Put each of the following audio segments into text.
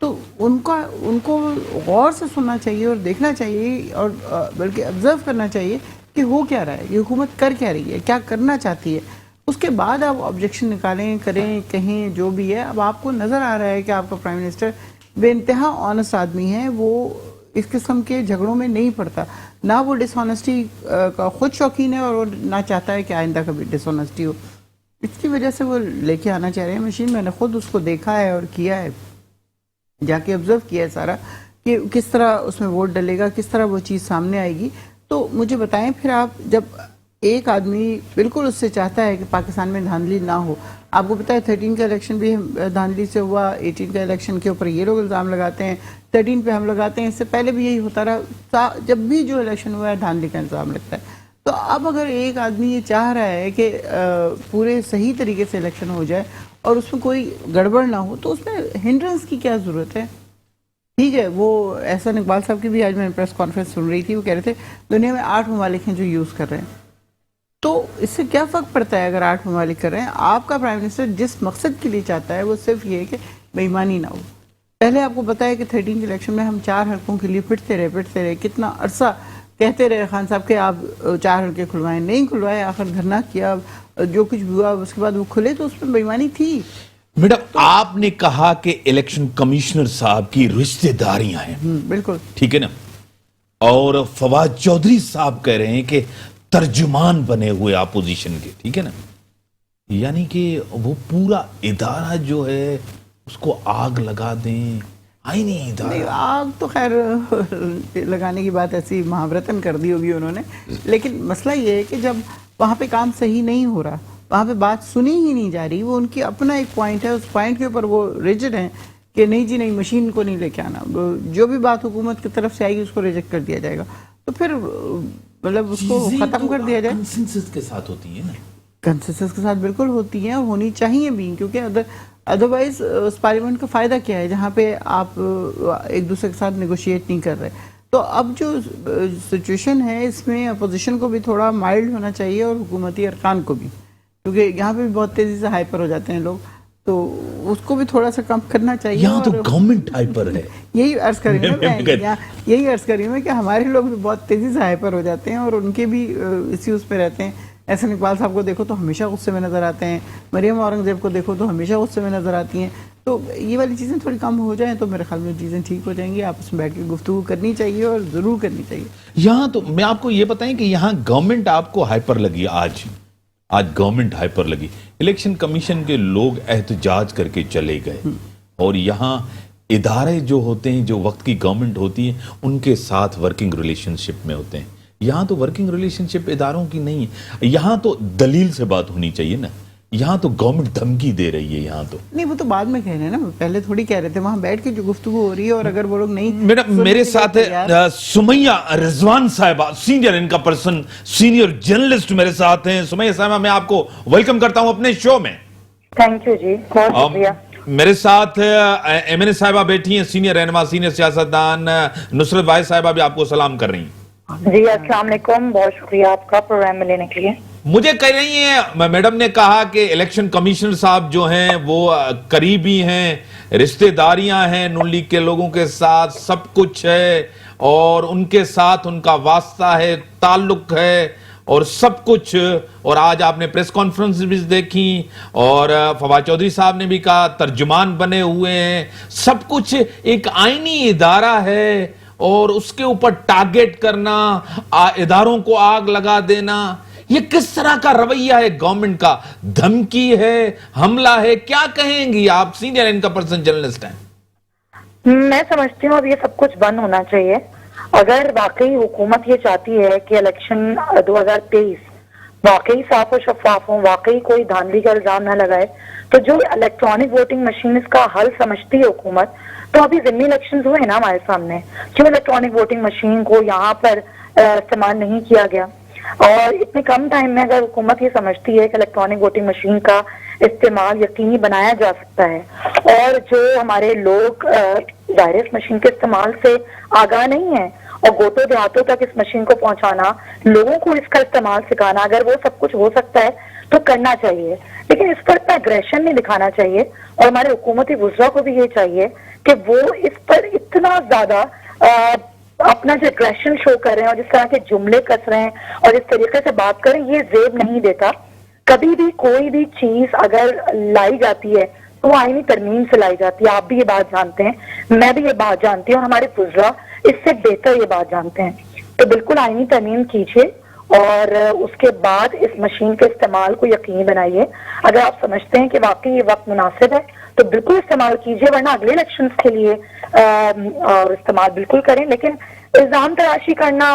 تو ان کو غور سے سننا چاہیے اور دیکھنا چاہیے اور بلکہ آبزرو کرنا چاہیے کہ ہو کیا رہا ہے، یہ حکومت کر کیا رہی ہے، کیا کرنا چاہتی ہے. اس کے بعد آپ آبجیکشن نکالیں، کریں، کہیں جو بھی ہے. اب آپ کو نظر آ رہا ہے کہ آپ کا پرائم منسٹر بے انتہا آنےسٹ آدمی ہے، وہ اس قسم کے جھگڑوں میں نہیں پڑتا، نہ وہ ڈس آنےسٹی کا خود شوقین ہے اور وہ نہ چاہتا ہے کہ آئندہ کبھی ڈس آنےسٹی ہو. اس کی وجہ سے وہ لے کے آنا چاہ رہے ہیں مشین. میں نے خود اس کو دیکھا ہے اور کیا ہے، جا کے آبزرو کیا ہے سارا کہ کس طرح اس میں ووٹ ڈلے گا، کس طرح وہ چیز سامنے آئے گی. تو مجھے بتائیں پھر آپ، جب ایک آدمی بالکل اس سے چاہتا ہے کہ پاکستان میں دھاندلی نہ ہو. آپ کو پتہ ہے 13 کا الیکشن بھی دھاندلی سے ہوا، 18 کا الیکشن کے اوپر یہ لوگ الزام لگاتے ہیں، 13 پہ ہم لگاتے ہیں، اس سے پہلے بھی یہی ہوتا رہا. جب بھی جو الیکشن ہوا ہے دھاندلی کا الزام لگتا ہے. تو اب اگر ایک آدمی یہ چاہ رہا ہے کہ پورے صحیح طریقے سے الیکشن ہو جائے اور اس میں کوئی گڑبڑ نہ ہو، تو اس میں ہنڈرنس کی کیا ضرورت ہے؟ ٹھیک ہے، وہ احسان اقبال صاحب کی بھی آج میں پریس کانفرنس سن رہی تھی، وہ کہہ رہے تھے دنیا میں 8 ممالک ہیں جو یوز کر رہے ہیں. تو اس سے کیا فرق پڑتا ہے اگر 8 ممالک کر رہے ہیں؟ آپ کا پرائم منسٹر جس مقصد کے لیے چاہتا ہے وہ صرف یہ ہے کہ بے ایمانی نہ ہو. پہلے آپ کو پتا ہے کہ 13 کے الیکشن میں ہم 4 حلقوں کے لیے پٹتے رہے، کتنا عرصہ کہتے رہے خان صاحب کہ آپ 4 حلقے کھلوائیں، نہیں کھلوائے، آخر دھرنا کیا، جو کچھ بھی ہوا اس کے بعد وہ کھلے، تو اس میں بے ایمانی تھی. میڈم آپ نے کہا کہ الیکشن کمشنر صاحب کی رشتہ داریاں ہیں، بالکل ٹھیک ہے نا، اور فواد چودھری صاحب کہہ رہے ہیں کہ ترجمان بنے ہوئے اپوزیشن کے، ٹھیک ہے نا، یعنی کہ وہ پورا ادارہ جو ہے اس کو آگ لگا دیں. آئینی ادارہ، آگ تو خیر لگانے کی بات ایسی محاورتاً کر دی ہوگی انہوں نے، لیکن مسئلہ یہ ہے کہ جب وہاں پہ کام صحیح نہیں ہو رہا، وہاں پہ بات سنی ہی نہیں جا رہی، وہ ان کی اپنا ایک پوائنٹ ہے، اس پوائنٹ کے اوپر وہ ریجڈ ہیں کہ نہیں جی نہیں، مشین کو نہیں لے کے آنا، جو بھی بات حکومت کی طرف سے آئے گی اس کو ریجیکٹ کر دیا جائے گا. تو پھر مطلب اس کو ختم کر دیا جائے. کنسنسس کے ساتھ ہوتی ہے نا، کنسنسس کے ساتھ بالکل ہوتی ہیں، ہونی چاہیے بھی، کیونکہ ادروائز اس پارلیمنٹ کا فائدہ کیا ہے جہاں پہ آپ ایک دوسرے کے ساتھ نیگوشیٹ نہیں کر رہے. تو اب جو سچویشن ہے اس میں اپوزیشن کو بھی تھوڑا مائلڈ ہونا چاہیے اور حکومتی ارکان کو بھی، کیونکہ یہاں پہ بھی بہت تیزی سے ہائپر ہو جاتے ہیں لوگ، تو اس کو بھی تھوڑا سا کم کرنا چاہیے. یہاں تو گورنمنٹ ہائپر ہے. یہی عرض کر رہی ہوں کہ ہمارے لوگ بھی بہت تیزی سے ہائپر ہو جاتے ہیں اور ان کے بھی اسی اس پہ رہتے ہیں. احسان اقبال صاحب کو دیکھو تو ہمیشہ غصے میں نظر آتے ہیں، مریم اورنگزیب کو دیکھو تو ہمیشہ غصے میں نظر آتی ہیں. تو یہ والی چیزیں تھوڑی کم ہو جائیں تو میرے خیال میں چیزیں ٹھیک ہو جائیں گی. آپ اس میں بیٹھ کے گفتگو کرنی چاہیے اور ضرور کرنی چاہیے. یہاں تو میں آپ کو یہ بتائیں کہ یہاں گورنمنٹ آپ کو ہائپر لگی، آج گورنمنٹ ہائپر لگی. الیکشن کمیشن کے لوگ احتجاج کر کے چلے گئے، اور یہاں ادارے جو ہوتے ہیں، جو وقت کی گورنمنٹ ہوتی ہے، ان کے ساتھ ورکنگ ریلیشن شپ میں ہوتے ہیں. یہاں تو ورکنگ ریلیشن شپ اداروں کی نہیں ہے، یہاں تو دلیل سے بات ہونی چاہیے نا. یہاں تو گورنمنٹ دھمکی دے رہی ہے. یہاں تو نہیں، وہ تو بعد میں کہہ رہے ہیں نا، پہلے تھوڑی کہہ رہے تھے. وہاں بیٹھ کے جو گفتگو ہو رہی ہے اور اگر وہ لوگ نہیں. میرے ساتھ سمیہ رضوان صاحبہ، سینئر ان کا پرسن، سینئر جرنلسٹ میرے ساتھ ہیں. سمیہ صاحبہ میں آپ کو ویلکم کرتا ہوں اپنے شو میں. تھینک یو جی، بہت شکریہ. میرے ساتھ ایم این اے صاحبہ بیٹھی ہیں، سینئر رہنما، سینئر سیاستدان نصرت وائز صاحبہ بھی آپ کو سلام کر رہی ہیں. جی السلام علیکم، بہت شکریہ آپ کا پروگرام میں لینے کے لیے. مجھے کہہ رہی ہیں میڈم نے کہا کہ الیکشن کمیشنر صاحب جو ہیں وہ قریبی ہیں، رشتہ داریاں ہیں نون لیگ کے لوگوں کے ساتھ، سب کچھ ہے، اور ان کے ساتھ ان کا واسطہ ہے، تعلق ہے اور سب کچھ. اور آج آپ نے پریس کانفرنس بھی دیکھی اور فواد چودھری صاحب نے بھی کہا ترجمان بنے ہوئے ہیں. سب کچھ ایک آئینی ادارہ ہے اور اس کے اوپر ٹارگٹ کرنا، اداروں کو آگ لگا دینا، یہ کس طرح کا رویہ ہے گورنمنٹ کا؟ دھمکی ہے، حملہ ہے، کیا کہیں گی آپ؟ سینئر ان کا پرسن جرنلسٹ ہیں. میں سمجھتی ہوں اب یہ سب کچھ بند ہونا چاہیے. اگر واقعی حکومت یہ چاہتی ہے کہ الیکشن 2023 واقعی صاف و شفاف ہوں، واقعی کوئی دھاندلی کا الزام نہ لگائے، تو جو الیکٹرانک ووٹنگ مشین اس کا حل سمجھتی ہے حکومت، تو ابھی ضمنی الیکشنز ہوئے نا ہمارے سامنے، کیوں الیکٹرانک ووٹنگ مشین کو یہاں پر استعمال نہیں کیا گیا؟ اور اتنے کم ٹائم میں اگر حکومت یہ سمجھتی ہے کہ الیکٹرانک ووٹنگ مشین کا استعمال یقینی بنایا جا سکتا ہے، اور جو ہمارے لوگ ظاہر اس مشین کے استعمال سے آگاہ نہیں ہیں، اور گوتوں دیہاتوں تک اس مشین کو پہنچانا، لوگوں کو اس کا استعمال سکھانا، اگر وہ سب کچھ ہو سکتا ہے تو کرنا چاہیے. لیکن اس پر اتنا اگریشن نہیں دکھانا چاہیے. اور ہمارے حکومتی وزراء کو بھی یہ چاہیے کہ وہ اس پر اتنا زیادہ اپنا جو اگریشن شو کر رہے ہیں اور جس طرح کے جملے کس رہے ہیں اور اس طریقے سے بات کریں، یہ زیب نہیں دیتا. کبھی بھی کوئی بھی چیز اگر لائی جاتی ہے تو وہ آئینی ترمیم سے لائی جاتی ہے. آپ بھی یہ بات جانتے ہیں، میں بھی یہ بات جانتی ہوں، اور ہمارے وزراء اس سے بہتر یہ بات جانتے ہیں. تو بالکل آئینی ترمیم کیجیے اور اس کے بعد اس مشین کے استعمال کو یقینی بنائیے. اگر آپ سمجھتے ہیں کہ واقعی یہ وقت مناسب ہے تو بالکل استعمال کیجیے، ورنہ اگلے الیکشنز کے لیے اور استعمال بالکل کریں. لیکن الزام تراشی کرنا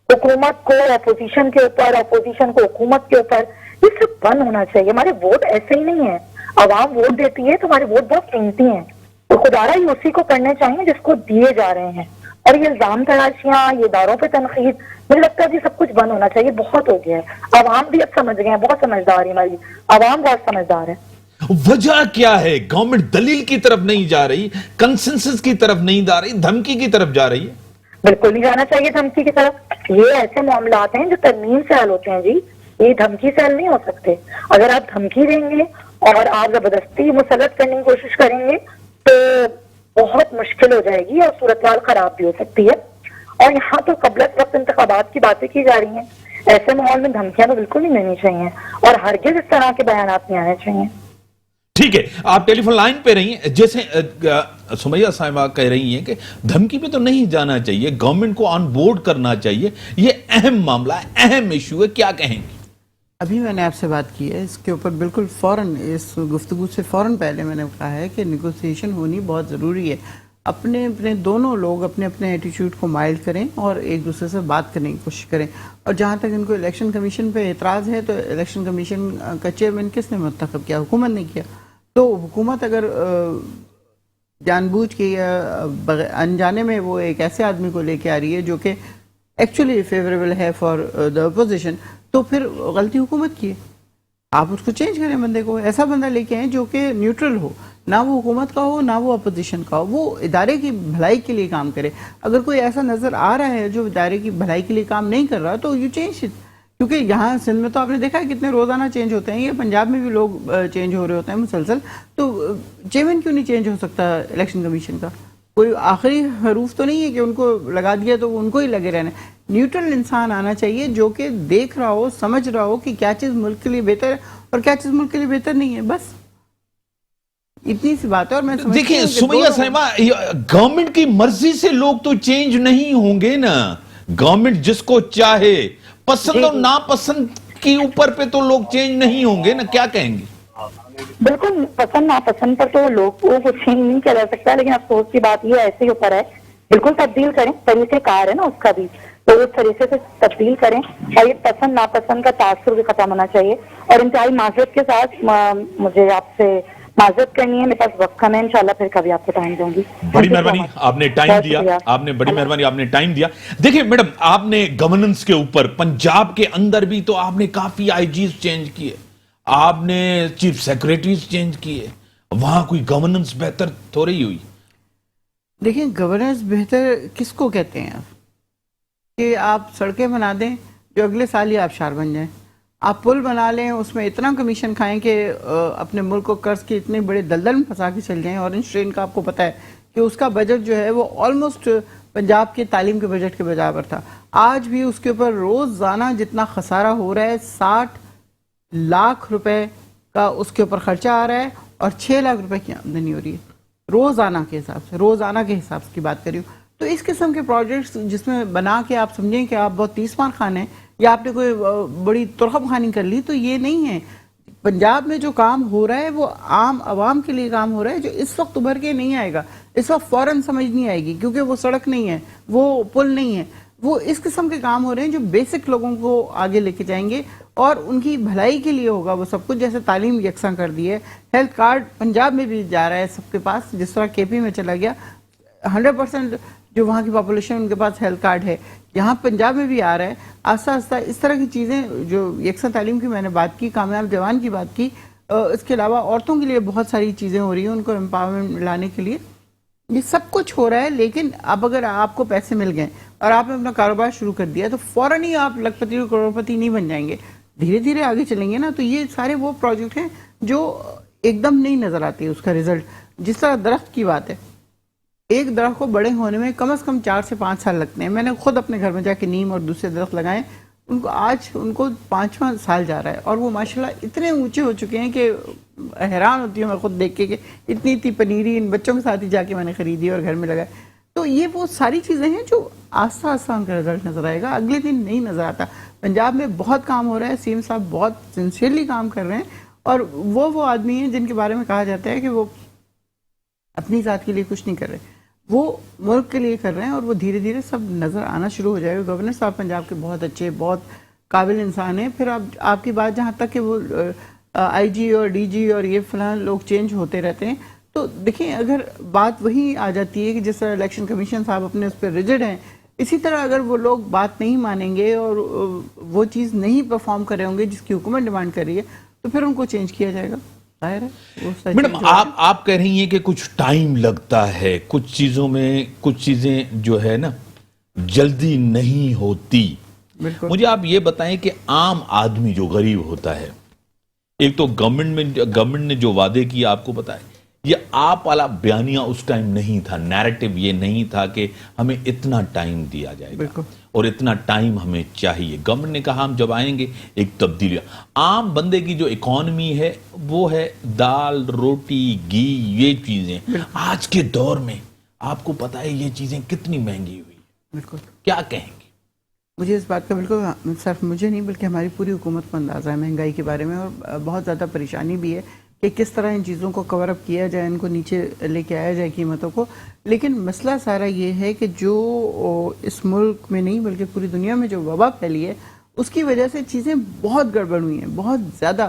حکومت کو اپوزیشن کے اوپر، اپوزیشن کو حکومت کے اوپر، یہ سب بند ہونا چاہیے. ہمارے ووٹ ایسے ہی نہیں ہیں، عوام ووٹ دیتی ہے تو ہمارے ووٹ بہت قیمتی ہیں، تو خدارہ ہی اسی کو کرنے چاہیے جس کو دیے جا رہے ہیں. اور یہ الزام تراشیاں، یہ اداروں پہ تنقید، مجھے لگتا ہے کہ سب کچھ بند ہونا چاہیے. بہت ہو گیا ہے، عوام بھی اب سمجھ گئے ہیں، بہت سمجھدار ہے ہماری عوام، بہت سمجھدار ہے. وجہ کیا ہے؟ گورنمنٹ دلیل کی طرف نہیں جا رہی، کنسنسس کی طرف نہیں جا رہی، دھمکی کی طرف جا رہی ہے. بالکل نہیں جانا چاہیے دھمکی کی طرف. یہ ایسے معاملات ہیں جو ترمیم سے حل ہوتے ہیں جی، یہ دھمکی سے حل نہیں ہو سکتے. اگر آپ دھمکی دیں گے اور آپ زبردستی مسلط کرنے کی کوشش کریں گے تو بہت مشکل ہو جائے گی اور صورتحال خراب بھی ہو سکتی ہے. اور یہاں تو قبل از وقت انتخابات کی باتیں کی جا رہی ہیں. ایسے ماحول میں دھمکیاں تو بالکل نہیں دینی چاہیے اور ہرگز اس طرح کے بیانات نہیں آنے چاہیے. ٹھیک ہے، آپ ٹیلی فون لائن پہ رہی ہیں. جیسے سمیہ صاحبہ کہہ رہی ہیں کہ دھمکی پہ تو نہیں جانا چاہیے، گورنمنٹ کو آن بورڈ کرنا چاہیے، یہ اہم معاملہ ہے، اہم ایشو ہے، کیا کہیں گے؟ ابھی میں نے آپ سے بات کی ہے اس کے اوپر، بالکل فوراً اس گفتگو سے فوراً پہلے میں نے کہا ہے کہ نیگوسیشن ہونی بہت ضروری ہے. اپنے دونوں لوگ اپنے ایٹیٹیوڈ کو مائلڈ کریں اور ایک دوسرے سے بات کرنے کی کوشش کریں. اور جہاں تک ان کو الیکشن کمیشن پہ اعتراض ہے تو الیکشن کمیشن کا چیئرمین کس نے منتخب کیا؟ حکومت نے کیا. تو حکومت اگر جان بوجھ کے یا انجانے میں وہ ایک ایسے آدمی کو لے کے آ رہی ہے جو کہ ایکچولی فیوریبل ہے فار دا اپوزیشن، تو پھر غلطی حکومت کی ہے. آپ اس کو چینج کریں، بندے کو ایسا بندہ لے کے آئیں جو کہ نیوٹرل ہو، نہ وہ حکومت کا ہو نہ وہ اپوزیشن کا ہو، وہ ادارے کی بھلائی کے لیے کام کرے. اگر کوئی ایسا نظر آ رہا ہے جو ادارے کی بھلائی کے لیے کام نہیں کر رہا تو یو چینج اٹ. کیونکہ یہاں سندھ میں تو آپ نے دیکھا ہے کتنے روزانہ چینج ہوتے ہیں، یہ پنجاب میں بھی لوگ چینج ہو رہے ہوتے ہیں مسلسل. تو چیئرمین کیوں نہیں چینج ہو سکتا الیکشن کمیشن کا؟ کوئی آخری حروف تو نہیں ہے کہ ان کو لگا دیا تو ان کو ہی لگے رہنا. نیوٹرل انسان آنا چاہیے جو کہ دیکھ رہا ہو، سمجھ رہا ہو کہ کیا چیز ملک کے لیے بہتر ہے اور کیا چیز ملک کے لیے بہتر نہیں ہے. بس اتنی سی بات ہے. اور میں دیکھیں سمیہ صاحبہ، گورنمنٹ کی مرضی سے لوگ تو چینج نہیں ہوں گے نا. گورنمنٹ جس کو چاہے، پسند اور ناپسند کے اوپر پہ تو لوگ چینج نہیں ہوں گے نا. کیا کہیں گے؟ بالکل پسند ناپسند پر تو لوگوں کو چینج نہیں کیا جا سکتا، لیکن افسوس کی بات یہ ایسے ہی اوپر ہے. بالکل تبدیل کریں، طریقہ کار ہے نا اس کا بھی، تو اس طریقے سے تبدیل کریں. اور یہ پسند ناپسند کا تاثر بھی ختم ہونا چاہیے. اور انتہائی معذرت کے ساتھ مجھے آپ سے معذرت کرنی ہے، میرے پاس وقت کم ہے، انشاءاللہ پھر کبھی آپ کو ٹائم دوں گی. بڑی مہربانی، آپ نے ٹائم دیا، آپ نے بڑی مہربانی، آپ نے ٹائم دیا. دیکھیں میڈم، آپ نے گورننس کے اوپر پنجاب کے اندر بھی تو آپ نے کافی آئی جیز چینج کیے، آپ نے چیف سیکریٹریز چینج کیے، وہاں کوئی گورننس بہتر تھوڑی ہوئی؟ دیکھیں گورننس بہتر کس کو کہتے ہیں آپ؟ کہ آپ سڑکیں بنا دیں جو اگلے سال ہی آبشار بن جائیں، آپ پل بنا لیں اس میں اتنا کمیشن کھائیں کہ اپنے ملک کو قرض کی اتنے بڑے دلدل میں پھنسا کے چل جائیں. اورنج ٹرین کا آپ کو پتہ ہے کہ اس کا بجٹ جو ہے وہ آلموسٹ پنجاب کے تعلیم کے بجٹ کے برابر تھا. آج بھی اس کے اوپر روزانہ جتنا خسارہ ہو رہا ہے، 60 لاکھ روپے کا اس کے اوپر خرچہ آ رہا ہے اور 6 لاکھ روپے کی آمدنی ہو رہی ہے روزانہ کے حساب سے. روزانہ کے حساب سے کی بات کر رہی ہوں. تو اس قسم کے پروجیکٹس جس میں بنا کے آپ سمجھیں کہ آپ بہت تیسمان خان ہیں یا آپ نے کوئی بڑی ترخم خانی کر لی، تو یہ نہیں ہے. پنجاب میں جو کام ہو رہا ہے وہ عام عوام کے لیے کام ہو رہا ہے جو اس وقت ابھر کے نہیں آئے گا، اس وقت فوراً سمجھ نہیں آئے گی کیونکہ وہ سڑک نہیں ہے، وہ پل نہیں ہے. وہ اس قسم کے کام ہو رہے ہیں جو بیسک لوگوں کو آگے لے کے جائیں گے اور ان کی بھلائی کے لیے ہوگا وہ سب کچھ. جیسے تعلیم یکساں کر دی ہے، ہیلتھ کارڈ پنجاب میں بھی جا رہا ہے سب کے پاس، جس طرح کے پی میں چلا گیا 100% جو وہاں کی پاپولیشن ان کے پاس ہیلتھ کارڈ ہے، یہاں پنجاب میں بھی آ رہا ہے. آہستہ آہستہ اس طرح کی چیزیں جو یکساں تعلیم کی میں نے بات کی، کامیاب جوان کی بات کی، اس کے علاوہ عورتوں کے لیے بہت ساری چیزیں ہو رہی ہیں ان کو امپاورمنٹ لانے کے لیے. یہ سب کچھ ہو رہا ہے. لیکن اب اگر آپ کو پیسے مل گئے اور آپ نے اپنا کاروبار شروع کر دیا تو فوراً ہی آپ لکھ پتی اور کروڑ پتی نہیں بن جائیں گے. دھیرے دھیرے آگے چلیں گے نا. تو یہ سارے وہ پروجیکٹ ہیں جو ایک دم نہیں نظر آتے اس کا رزلٹ. جس طرح درخت کی بات ہے، ایک درخت کو بڑے ہونے میں کم از کم 4 سے 5 سال لگتے ہیں. میں نے خود اپنے گھر میں جا کے نیم اور دوسرے درخت لگائے, ان کو آج ان کو 5واں سال جا رہا ہے, اور وہ ماشاءاللہ اتنے اونچے ہو چکے ہیں کہ حیران ہوتی ہوں میں خود دیکھ کے کہ اتنی پنیری ان بچوں کے ساتھ ہی جا کے میں نے خریدی اور گھر میں لگائے. تو یہ وہ ساری چیزیں ہیں جو آہستہ آہستہ ان کا رزلٹ نظر آئے گا, اگلے دن نہیں نظر آتا. پنجاب میں بہت کام ہو رہا ہے, سی ایم صاحب بہت سنسیئرلی کام کر رہے ہیں, اور وہ آدمی ہیں جن کے بارے میں کہا جاتا ہے کہ وہ اپنی ذات کے لیے کچھ نہیں کر رہے, وہ ملک کے لیے کر رہے ہیں, اور وہ دھیرے دھیرے سب نظر آنا شروع ہو جائے گا. گورنر صاحب پنجاب کے بہت اچھے, بہت قابل انسان ہیں. پھر آپ کی بات جہاں تک کہ وہ آئی جی اور ڈی جی اور یہ فلاں لوگ چینج ہوتے رہتے ہیں, تو دیکھیں اگر بات وہی آ جاتی ہے کہ جس طرح الیکشن کمیشن صاحب اپنے اس پہ ریجڈ ہیں, اسی طرح اگر وہ لوگ بات نہیں مانیں گے اور وہ چیز نہیں پرفارم کر رہے ہوں گے جس کی حکومت ڈیمانڈ کر رہی ہے, تو پھر ان کو چینج کیا جائے گا. ظاہر ہے میڈم آپ کہہ رہی ہیں کہ کچھ ٹائم لگتا ہے, کچھ چیزوں میں کچھ چیزیں جو ہے نا جلدی نہیں ہوتی. مجھے آپ یہ بتائیں کہ عام آدمی جو غریب ہوتا ہے, ایک تو گورنمنٹ نے جو وعدے کیے آپ کو بتائیں, یہ آپ والا بیانیہ اس ٹائم نہیں تھا, نیریٹو یہ نہیں تھا کہ ہمیں اتنا ٹائم دیا جائے گا اور اتنا ٹائم ہمیں چاہیے. گورنمنٹ نے کہا ہم جب آئیں گے ایک تبدیلی. عام بندے کی جو اکانومی ہے وہ ہے دال روٹی گھی, یہ چیزیں آج کے دور میں آپ کو پتا ہے یہ چیزیں کتنی مہنگی ہوئی. بالکل کیا کہیں گے؟ مجھے اس بات کا بالکل صرف مجھے نہیں بلکہ ہماری پوری حکومت کو اندازہ ہے مہنگائی کے بارے میں, اور بہت زیادہ پریشانی بھی ہے کہ کس طرح ان چیزوں کو کور اپ کیا جائے, ان کو نیچے لے کے آیا جائے قیمتوں کو. لیکن مسئلہ سارا یہ ہے کہ جو اس ملک میں نہیں بلکہ پوری دنیا میں جو وبا پھیلی ہے اس کی وجہ سے چیزیں بہت گڑبڑ ہوئی ہیں, بہت زیادہ.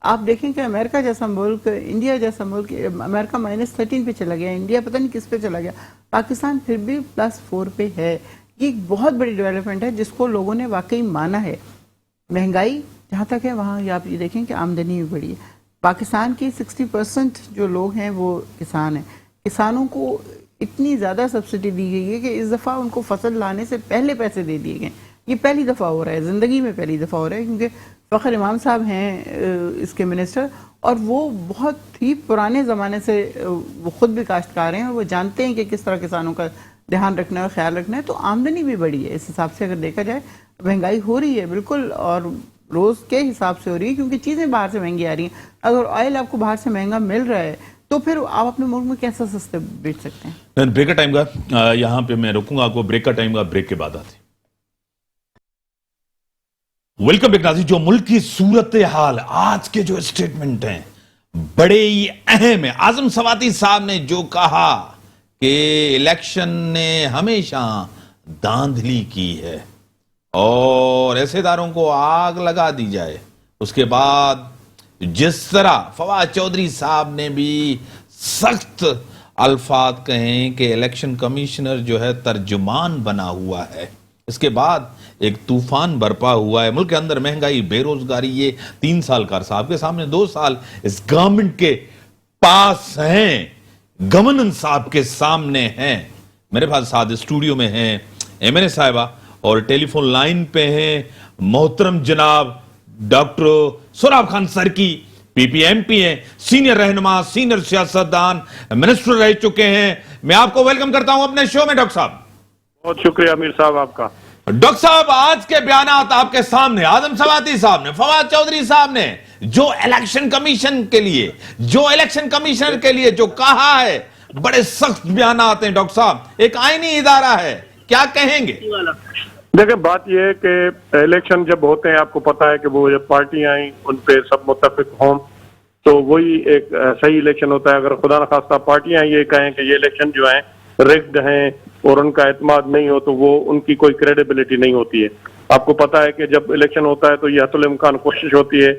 آپ دیکھیں کہ امریکہ جیسا ملک, انڈیا جیسا ملک, امریکہ -13 پہ چلا گیا, انڈیا پتہ نہیں کس پہ چلا گیا, پاکستان پھر بھی +4 پہ ہے. یہ ایک بہت بڑی ڈیولپمنٹ ہے جس کو لوگوں نے واقعی مانا ہے. مہنگائی جہاں تک ہے وہاں آپ یہ دیکھیں کہ آمدنی بھی بڑی ہے. پاکستان کی 60% جو لوگ ہیں وہ کسان ہیں. کسانوں کو اتنی زیادہ سبسڈی دی گئی ہے کہ اس دفعہ ان کو فصل لانے سے پہلے پیسے دے دیے گئے. یہ پہلی دفعہ ہو رہا ہے, زندگی میں پہلی دفعہ ہو رہا ہے, کیونکہ فخر امام صاحب ہیں اس کے منسٹر, اور وہ بہت ہی پرانے زمانے سے وہ خود بھی کاشتکار ہیں, اور وہ جانتے ہیں کہ کس طرح کسانوں کا دھیان رکھنا ہے اور خیال رکھنا ہے. تو آمدنی بھی بڑی ہے اس حساب سے اگر دیکھا جائے. مہنگائی ہو رہی ہے بالکل, اور روز کے حساب سے ہو رہی ہے کیونکہ چیزیں باہر سے مہنگی آ رہی ہیں. اگر آئل آپ کو باہر سے مہنگا مل رہا ہے تو پھر آپ اپنے ملک میں کیسا سستے بیچ سکتے ہیں؟ بریک کا ٹائم کا یہاں پہ میں رکوں گا آپ کو, بریک کا ٹائم کا, بریک کے بعد آتے ہیں. ویلکم بیک ناظرین. جو ملک کی صورتحال آج کے جو اسٹیٹمنٹ ہیں بڑے ہی اہم ہیں. اعظم سواتی صاحب نے جو کہا کہ الیکشن نے ہمیشہ داندلی کی ہے اور ایسے اداروں کو آگ لگا دی جائے, اس کے بعد جس طرح فواد چودھری صاحب نے بھی سخت الفاظ کہیں کہ الیکشن کمیشنر جو ہے ترجمان بنا ہوا ہے, اس کے بعد ایک طوفان برپا ہوا ہے ملک کے اندر. مہنگائی, بے روزگاری, یہ 3 سال کا عرصہ, آپ کے سامنے 2 سال اس گورنمنٹ کے پاس ہیں, گورننس صاحب کے سامنے ہیں. میرے پاس ساتھ اسٹوڈیو میں ہیں ایم این اے صاحبہ, اور ٹیلی فون لائن پہ ہیں محترم جناب ڈاکٹر سوراب خان سرکی, پی پی ایم پی ہیں, سینئر رہنما, سینئر سیاستدان, منسٹر رہ چکے ہیں. میں آپ کو ویلکم کرتا ہوں اپنے شو میں. ڈاکٹر صاحب بہت شکریہ امیر صاحب آپ کا. ڈاکٹر صاحب آج کے بیانات آپ کے سامنے, اعظم سواتی صاحب نے, فواد چودھری صاحب نے جو الیکشن کمیشن کے لیے, جو الیکشن کمیشنر کے لیے جو کہا ہے, بڑے سخت بیانات ہیں. ڈاکٹر صاحب ایک آئینی ادارہ ہے, کیا کہیں گے؟ دیکھیں بات یہ ہے کہ الیکشن جب ہوتے ہیں آپ کو پتا ہے کہ وہ جب پارٹیاں آئیں ان پہ سب متفق ہوں تو وہی ایک صحیح الیکشن ہوتا ہے. اگر خدا نخواستہ پارٹیاں یہ کہیں کہ یہ الیکشن جو ہیں ریگڈ ہیں اور ان کا اعتماد نہیں ہو تو وہ ان کی کوئی کریڈیبلٹی نہیں ہوتی ہے. آپ کو پتا ہے کہ جب الیکشن ہوتا ہے تو یہ حتی الامکان کوشش ہوتی ہے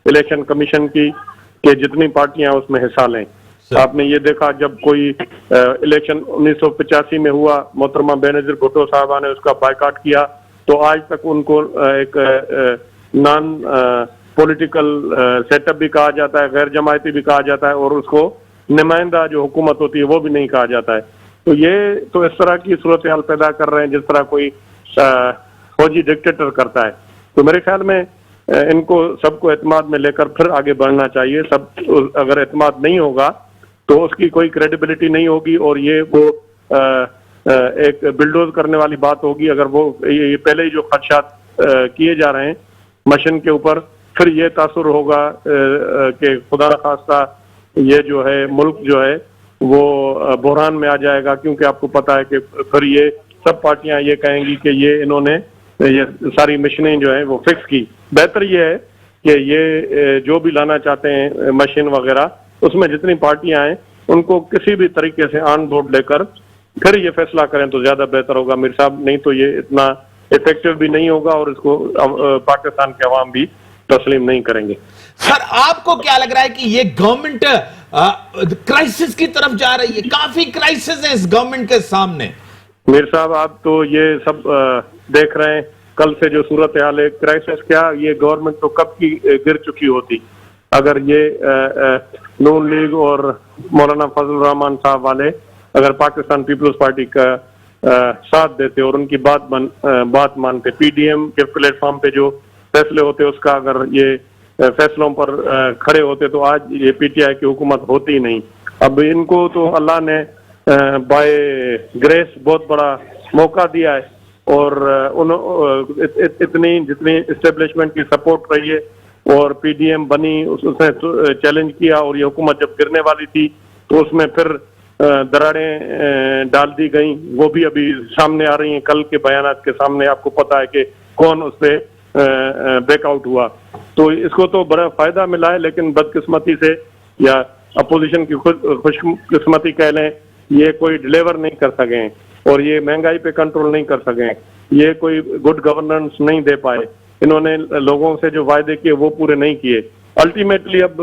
الیکشن کمیشن کی کہ جتنی پارٹیاں اس میں حصہ لیں. آپ نے یہ دیکھا جب کوئی الیکشن 1985 میں ہوا, محترمہ بینظیر بھٹو صاحبہ نے اس کا بائیکاٹ کیا, تو آج تک ان کو ایک نان پولیٹیکل سیٹ اپ بھی کہا جاتا ہے, غیر جماعتی بھی کہا جاتا ہے, اور اس کو نمائندہ جو حکومت ہوتی ہے وہ بھی نہیں کہا جاتا ہے. تو یہ تو اس طرح کی صورتحال پیدا کر رہے ہیں جس طرح کوئی فوجی ڈکٹیٹر کرتا ہے. تو میرے خیال میں ان کو سب کو اعتماد میں لے کر پھر آگے بڑھنا چاہیے. سب اگر اعتماد نہیں ہوگا تو اس کی کوئی کریڈیبلٹی نہیں ہوگی, اور یہ وہ ایک بلڈوز کرنے والی بات ہوگی. اگر وہ یہ پہلے ہی جو خدشات کیے جا رہے ہیں مشن کے اوپر، پھر یہ تاثر ہوگا کہ خدا نخواستہ یہ جو ہے ملک جو ہے وہ بحران میں آ جائے گا، کیونکہ آپ کو پتا ہے کہ پھر یہ سب پارٹیاں یہ کہیں گی کہ یہ انہوں نے یہ ساری مشنیں جو ہیں وہ فکس کی. بہتر یہ ہے کہ یہ جو بھی لانا چاہتے ہیں مشین وغیرہ، اس میں جتنی پارٹیاں ہیں ان کو کسی بھی طریقے سے آن بورڈ لے کر پھر یہ فیصلہ کریں تو زیادہ بہتر ہوگا میر صاحب. نہیں تو یہ اتنا افیکٹو بھی نہیں ہوگا اور اس کو پاکستان کے عوام بھی تسلیم نہیں کریں گے. سر آپ کو کیا لگ رہا ہے کہ یہ گورنمنٹ کرائسس کی طرف جا رہی ہے؟ کافی کرائسس ہیں اس گورنمنٹ کے سامنے. میر صاحب آپ تو یہ سب دیکھ رہے ہیں، کل سے جو صورتحال ہے، کرائسس کیا، یہ گورنمنٹ تو کب کی گر چکی ہوتی اگر یہ نون لیگ اور مولانا فضل الرحمان صاحب والے اگر پاکستان پیپلز پارٹی کا ساتھ دیتے اور ان کی بات مانتے، پی ڈی ایم کے پلیٹ فارم پہ جو فیصلے ہوتے اس کا اگر یہ فیصلوں پر کھڑے ہوتے تو آج یہ پی ٹی آئی کی حکومت ہوتی نہیں. اب ان کو تو اللہ نے بائے گریس بہت بڑا موقع دیا ہے اور جتنی اسٹیبلشمنٹ کی سپورٹ رہی ہے اور پی ڈی ایم بنی، اس نے چیلنج کیا اور یہ حکومت جب گرنے والی تھی تو اس میں پھر دراڑیں ڈال دی گئیں، وہ بھی ابھی سامنے آ رہی ہیں. کل کے بیانات کے سامنے آپ کو پتا ہے کہ کون اس پہ بیک آؤٹ ہوا. تو اس کو تو بڑا فائدہ ملا ہے، لیکن بدقسمتی سے یا اپوزیشن کی خوش قسمتی کہہ لیں، یہ کوئی ڈیلیور نہیں کر سکے ہیں اور یہ مہنگائی پہ کنٹرول نہیں کر سکے ہیں، یہ کوئی گڈ گورننس نہیں دے پائے. انہوں نے لوگوں سے جو وعدے کیے وہ پورے نہیں کیے. الٹیمیٹلی اب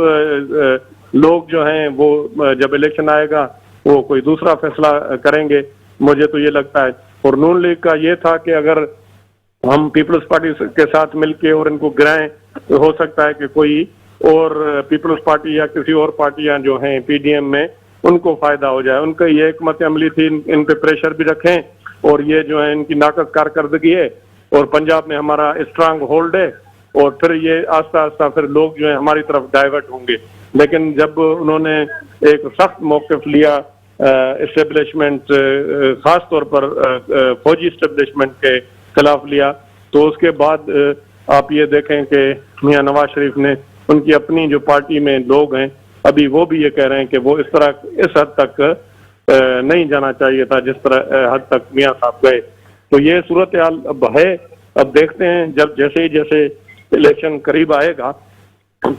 لوگ جو ہیں وہ جب الیکشن آئے گا وہ کوئی دوسرا فیصلہ کریں گے، مجھے تو یہ لگتا ہے. اور نون لیگ کا یہ تھا کہ اگر ہم پیپلز پارٹی کے ساتھ مل کے اور ان کو گرائیں تو ہو سکتا ہے کہ کوئی اور پیپلز پارٹی یا کسی اور پارٹیاں جو ہیں پی ڈی ایم میں ان کو فائدہ ہو جائے. ان کا یہ حکمت عملی تھی ان پہ پریشر بھی رکھیں اور یہ جو ہے ان کی ناقص کارکردگی ہے اور پنجاب میں ہمارا اسٹرانگ ہولڈ ہے اور پھر یہ آہستہ آہستہ پھر لوگ جو ہیں ہماری طرف ڈائیورٹ ہوں گے. لیکن جب انہوں نے ایک سخت موقف لیا اسٹیبلشمنٹ، خاص طور پر فوجی اسٹیبلشمنٹ کے خلاف لیا، تو اس کے بعد آپ یہ دیکھیں کہ میاں نواز شریف نے ان کی اپنی جو پارٹی میں لوگ ہیں ابھی وہ بھی یہ کہہ رہے ہیں کہ وہ اس حد تک نہیں جانا چاہیے تھا جس طرح حد تک میاں صاحب گئے. تو یہ صورتحال اب ہے. اب دیکھتے ہیں جب جیسے الیکشن قریب آئے گا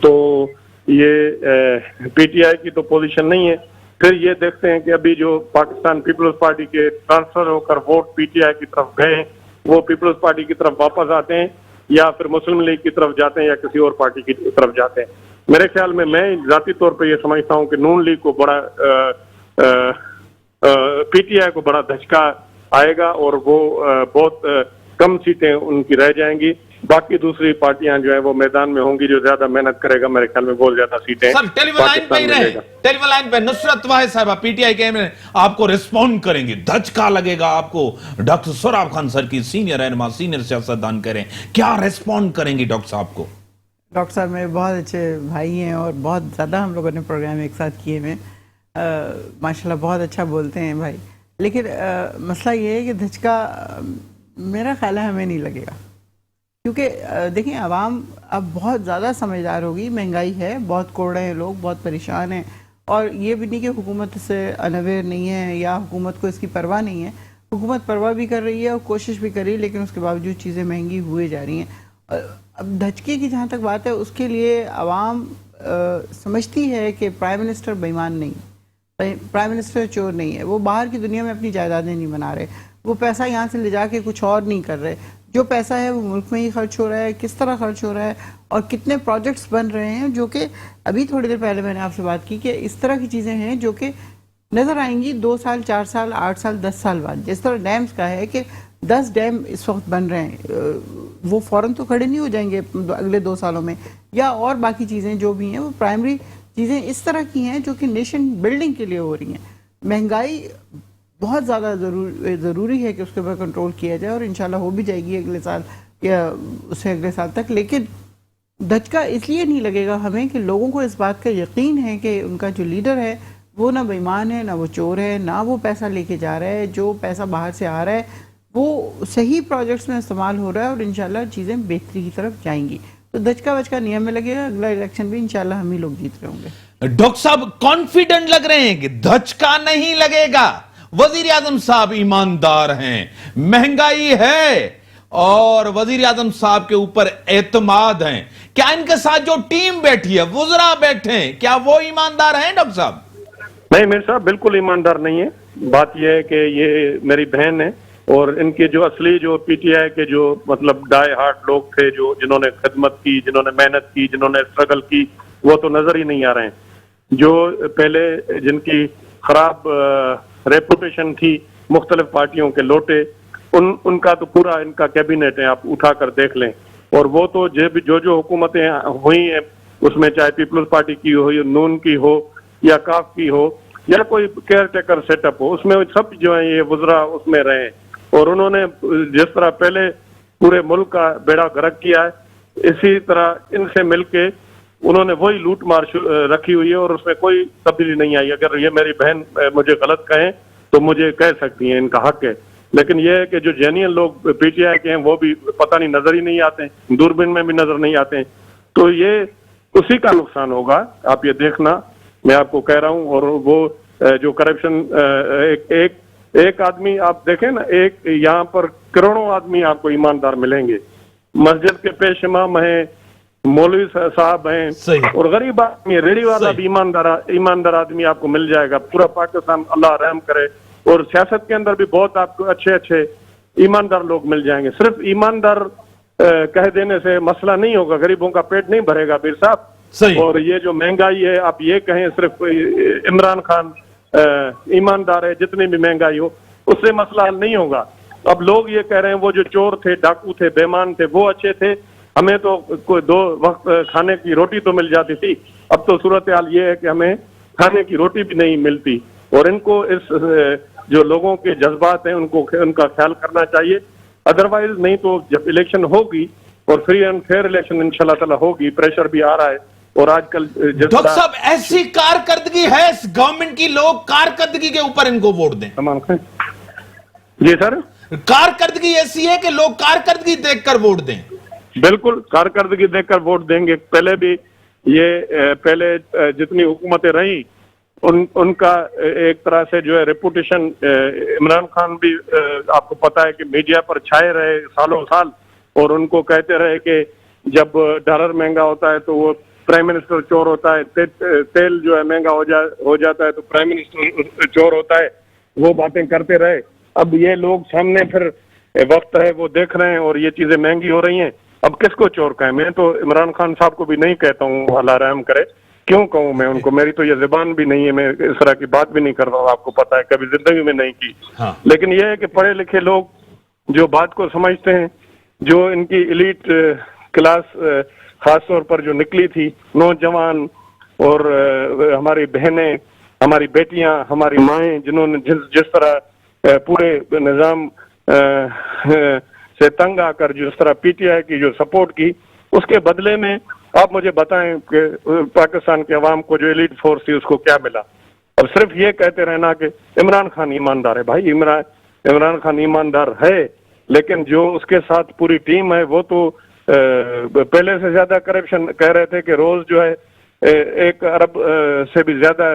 تو یہ پی ٹی آئی کی تو پوزیشن نہیں ہے. پھر یہ دیکھتے ہیں کہ ابھی جو پاکستان پیپلز پارٹی کے ٹرانسفر ہو کر ووٹ پی ٹی آئی کی طرف گئے وہ پیپلز پارٹی کی طرف واپس آتے ہیں یا پھر مسلم لیگ کی طرف جاتے ہیں یا کسی اور پارٹی کی طرف جاتے ہیں. میرے خیال میں ذاتی طور پہ یہ سمجھتا ہوں کہ نون لیگ کو بڑا پی ٹی آئی کو بڑا دھچکا آئے گا اور وہ بہت کم سیٹیں ان کی رہ جائیں گی. باقی دوسری پارٹیاں جو ہیں وہ میدان میں ہوں گی، جو زیادہ محنت کرے گا میرے خیال میں بہت زیادہ سیٹیں. سر ٹیلی وی لائن پہ ہی رہے، ٹیلی وی لائن پہ نصرت واحد صاحبہ پی ٹی آئی کے آپ کو ریسپونڈ کریں گے، دھچکا لگے گا آپ کو. ڈاکٹر سہراب خان سر کی سینئر رہنما، سینئر سیاستدان کریں، کیا ریسپونڈ کریں گے ڈاکٹر صاحب کو؟ ڈاکٹر صاحب میرے بہت اچھے بھائی ہیں اور بہت زیادہ ہم لوگوں نے پروگرام ایک ساتھ کیے ہوئے، ماشاءاللہ بہت اچھا بولتے ہیں بھائی. لیکن مسئلہ یہ ہے کہ دھچکا میرا خیال ہے ہمیں نہیں لگے گا، کیونکہ دیکھیں عوام اب بہت زیادہ سمجھدار ہوگی. مہنگائی ہے، بہت کوڑے ہیں لوگ، بہت پریشان ہیں، اور یہ بھی نہیں کہ حکومت سے انویئر نہیں ہے یا حکومت کو اس کی پرواہ نہیں ہے. حکومت پرواہ بھی کر رہی ہے اور کوشش بھی کر رہی ہے، لیکن اس کے باوجود چیزیں مہنگی ہوئے جا رہی ہیں. اب دھچکے کی جہاں تک بات ہے، اس کے لیے عوام سمجھتی ہے کہ پرائم منسٹر بے ایمان نہیں، پرائم منسٹر چور نہیں ہے، وہ باہر کی دنیا میں اپنی جائیدادیں نہیں بنا رہے، وہ پیسہ یہاں سے لے جا کے کچھ اور نہیں کر رہے. جو پیسہ ہے وہ ملک میں ہی خرچ ہو رہا ہے. کس طرح خرچ ہو رہا ہے اور کتنے پروجیکٹس بن رہے ہیں، جو کہ ابھی تھوڑی دیر پہلے میں نے آپ سے بات کی کہ اس طرح کی چیزیں ہیں جو کہ نظر آئیں گی 2 سال 4 سال 8 سال 10 سال بعد. جس طرح ڈیمز کا ہے کہ 10 ڈیم اس وقت بن رہے ہیں، وہ فوراً تو کھڑے نہیں ہو جائیں گے اگلے 2 سالوں میں، یا اور باقی چیزیں جو بھی ہیں وہ پرائمری چیزیں اس طرح کی ہیں جو کہ نیشن بلڈنگ کے لیے ہو رہی ہیں. مہنگائی بہت زیادہ ضروری ہے کہ اس کے اوپر کنٹرول کیا جائے، اور انشاءاللہ ہو بھی جائے گی اگلے سال یا اس سے اگلے سال تک. لیکن دھچکا اس لیے نہیں لگے گا ہمیں کہ لوگوں کو اس بات کا یقین ہے کہ ان کا جو لیڈر ہے وہ نہ بےمان ہے، نہ وہ چور ہے، نہ وہ پیسہ لے کے جا رہا ہے. جو پیسہ باہر سے آ رہا ہے وہ صحیح پروجیکٹس میں استعمال ہو رہا ہے، اور انشاءاللہ چیزیں بہتری کی طرف جائیں گی. تو دھچکا وچکا نہیں ہمیں لگے گا، اگلا الیکشن بھی انشاءاللہ ہم ہی لوگ جیت رہے ہوں گے. ڈاکٹر صاحب کانفیڈنٹ لگ رہے ہیں کہ دھچکا نہیں لگے گا؟ وزیر اعظم صاحب ایماندار ہیں، مہنگائی ہے اور وزیر اعظم صاحب کے اوپر اعتماد ہیں. کیا ان کے ساتھ جو ٹیم بیٹھی ہے، وزراء بیٹھے ہیں، کیا وہ ایماندار ہیں ڈاکٹر صاحب؟ نہیں میر صاحب بالکل ایماندار نہیں ہے. بات یہ ہے کہ یہ میری بہن ہے، اور ان کے جو اصلی جو پی ٹی آئی کے جو مطلب ڈائی ہارٹ لوگ تھے، جو جنہوں نے خدمت کی، جنہوں نے محنت کی، جنہوں نے اسٹرگل کی، وہ تو نظر ہی نہیں آ رہے ہیں. جو پہلے جن کی خراب ریپوٹیشن تھی مختلف پارٹیوں کے لوٹے، ان کا تو پورا ان کا کیبنٹ ہے، آپ اٹھا کر دیکھ لیں. اور وہ تو جو حکومتیں ہوئی ہیں اس میں، چاہے پیپلز پارٹی کی ہو یا نون کی ہو یا کاف کی ہو یا کوئی کیئر ٹیکر سیٹ اپ ہو، اس میں سب جو ہیں یہ وزراء اس میں رہے ہیں. اور انہوں نے جس طرح پہلے پورے ملک کا بیڑا غرق کیا ہے، اسی طرح ان سے مل کے انہوں نے وہی لوٹ مار رکھی ہوئی ہے، اور اس میں کوئی تبدیلی نہیں آئی. اگر یہ میری بہن مجھے غلط کہیں تو مجھے کہہ سکتی ہیں، ان کا حق ہے. لیکن یہ ہے کہ جو جینین لوگ پی ٹی آئی کے ہیں وہ بھی پتہ نہیں نظر ہی نہیں آتے ہیں، دوربین میں بھی نظر نہیں آتے ہیں. تو یہ اسی کا نقصان ہوگا. آپ یہ دیکھنا، میں آپ کو کہہ رہا ہوں. اور وہ جو کرپشن، ایک آدمی آپ دیکھیں نا، ایک یہاں پر کروڑوں آدمی آپ کو ایماندار ملیں گے. مسجد کے پیش امام ہیں، مولوی صاحب ہیں، اور غریب آدمی، ریڑھی والا بھی ایماندار آدمی آپ کو مل جائے گا. پورا پاکستان اللہ رحم کرے. اور سیاست کے اندر بھی بہت آپ کو اچھے ایماندار لوگ مل جائیں گے. صرف ایماندار کہہ دینے سے مسئلہ نہیں ہوگا، غریبوں کا پیٹ نہیں بھرے گا بیر صاحب. اور یہ جو مہنگائی ہے، آپ یہ کہیں صرف عمران خان ایماندار ہے، جتنی بھی مہنگائی ہو اس سے مسئلہ حل نہیں ہوگا. اب لوگ یہ کہہ رہے ہیں وہ جو چور تھے، ڈاکو تھے، بےمان تھے، وہ اچھے تھے، ہمیں تو کوئی 2 وقت کھانے کی روٹی تو مل جاتی تھی. اب تو صورتحال یہ ہے کہ ہمیں کھانے کی روٹی بھی نہیں ملتی. اور ان کو اس جو لوگوں کے جذبات ہیں ان کا خیال کرنا چاہیے. ادروائز نہیں تو جب الیکشن ہوگی اور فری اینڈ فیئر الیکشن انشاءاللہ تعالی ہوگی، پریشر بھی آ رہا ہے. اور آج کل ڈاکٹر صاحب ایسی کارکردگی ہے اس گورنمنٹ کی، لوگ کارکردگی کے اوپر ان کو ووٹ دیں. جی سر، کارکردگی ایسی ہے کہ لوگ کارکردگی دیکھ کر ووٹ دیں. بالکل کارکردگی دیکھ کر ووٹ دیں گے. پہلے بھی پہلے جتنی حکومتیں رہیں ان کا ایک طرح سے جو ہے ریپوٹیشن، عمران خان بھی آپ کو پتا ہے کہ میڈیا پر چھائے رہے سالوں سال، اور ان کو کہتے رہے کہ جب ڈالر مہنگا ہوتا ہے تو وہ پرائم منسٹر چور ہوتا ہے، تیل جو ہے مہنگا ہو جاتا ہے تو پرائم منسٹر چور ہوتا ہے. وہ باتیں کرتے رہے. اب یہ لوگ سامنے پھر وقت ہے وہ دیکھ رہے ہیں اور یہ چیزیں مہنگی ہو رہی ہیں. اب کس کو چور کہیں؟ میں تو عمران خان صاحب کو بھی نہیں کہتا ہوں، اللہ رحم کرے. کیوں کہوں میں ان کو؟ میری تو یہ زبان بھی نہیں ہے، میں اس طرح کی بات بھی نہیں کرتا ہوں، آپ کو پتا ہے، کبھی زندگی میں نہیں کی. لیکن یہ ہے کہ پڑھے لکھے لوگ جو بات کو سمجھتے ہیں، جو ان کی ایلیٹ کلاس خاص طور پر جو نکلی تھی، نوجوان اور ہماری بہنیں، ہماری بیٹیاں، ہماری مائیں، جنہوں نے جس طرح پورے نظام سے تنگ آ کر جس طرح پی ٹی آئی کی جو سپورٹ کی، اس کے بدلے میں آپ مجھے بتائیں کہ پاکستان کے عوام کو جو ایلیٹ فورس تھی اس کو کیا ملا؟ اب صرف یہ کہتے رہنا کہ عمران خان ایماندار ہے. بھائی عمران خان ایماندار ہے، لیکن جو اس کے ساتھ پوری ٹیم ہے وہ تو پہلے سے زیادہ کرپشن کہہ رہے تھے کہ روز جو ہے 1 ارب سے بھی زیادہ،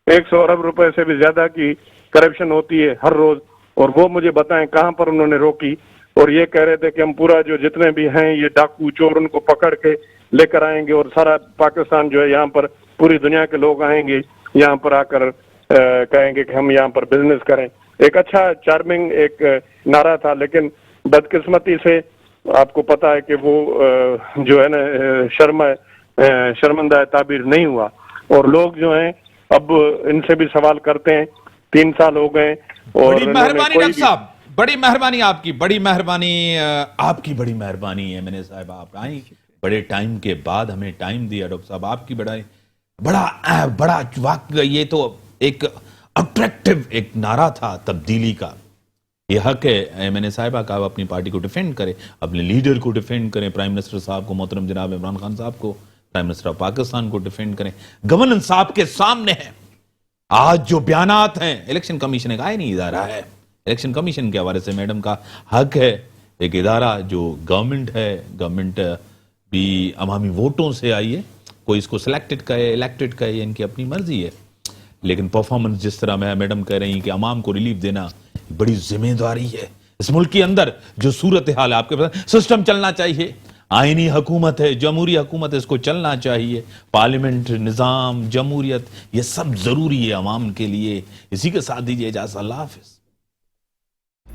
100 ارب روپے سے بھی زیادہ کی کرپشن ہوتی ہے ہر روز. اور وہ مجھے بتائیں کہاں پر انہوں نے روکی؟ اور یہ کہہ رہے تھے کہ ہم پورا جو جتنے بھی ہیں یہ ڈاکو چور ان کو پکڑ کے لے کر آئیں گے، اور سارا پاکستان جو ہے یہاں پر پوری دنیا کے لوگ آئیں گے یہاں پر آ کر کہیں گے کہ ہم یہاں پر بزنس کریں. ایک اچھا چارمنگ ایک نعرہ تھا، لیکن بدقسمتی سے آپ کو پتا ہے کہ وہ جو ہے نا شرمندہ تعبیر نہیں ہوا. اور لوگ جو ہیں اب ان سے بھی سوال کرتے ہیں. 3 سال ہو گئے. اور بڑی مہربانی ڈاکٹر صاحب، بڑی مہربانی آپ کی، بڑی مہربانی آپ کی، بڑی مہربانی ہے. میں نے صاحب آپ آئیں بڑے ٹائم کے بعد، ہمیں ٹائم دیا. ڈاکٹر صاحب آپ کی بڑا واقعہ، یہ تو ایک اٹریکٹیو ایک نعرہ تھا تبدیلی کا. یہ حق ہے میں نے صاحبہ کا، اپنی پارٹی کو ڈیفینڈ کرے، اپنے لیڈر کو ڈیفینڈ کریں، پرائم منسٹر صاحب کو، محترم جناب عمران خان صاحب کو، پرائم منسٹر آف پاکستان کو ڈیفینڈ کریں. گورننس صاحب کے سامنے ہے. آج جو بیانات ہیں، الیکشن کمیشن ایک آئینی ادارہ ہے، الیکشن کمیشن کے حوالے سے میڈم کا حق ہے، ایک ادارہ جو گورنمنٹ ہے، گورنمنٹ بھی عوامی ووٹوں سے آئی ہے، کوئی اس کو سلیکٹڈ کہے الیکٹڈ کہے، ان کی اپنی مرضی ہے، لیکن پرفارمنس جس طرح میں میڈم کہہ رہی ہیں کہ عوام کو ریلیف دینا بڑی ذمہ داری ہے۔ اس ملک کے اندر جو صورتحال ہے، آپ کے پاس سسٹم چلنا چاہیے، آئینی حکومت ہے، جمہوری حکومت ہے، اس کو چلنا چاہیے، پارلیمنٹ، نظام، جمہوریت، یہ سب ضروری ہے عوام کے لیے۔ اسی کے ساتھ دیجیے اجازت، اللہ حافظ۔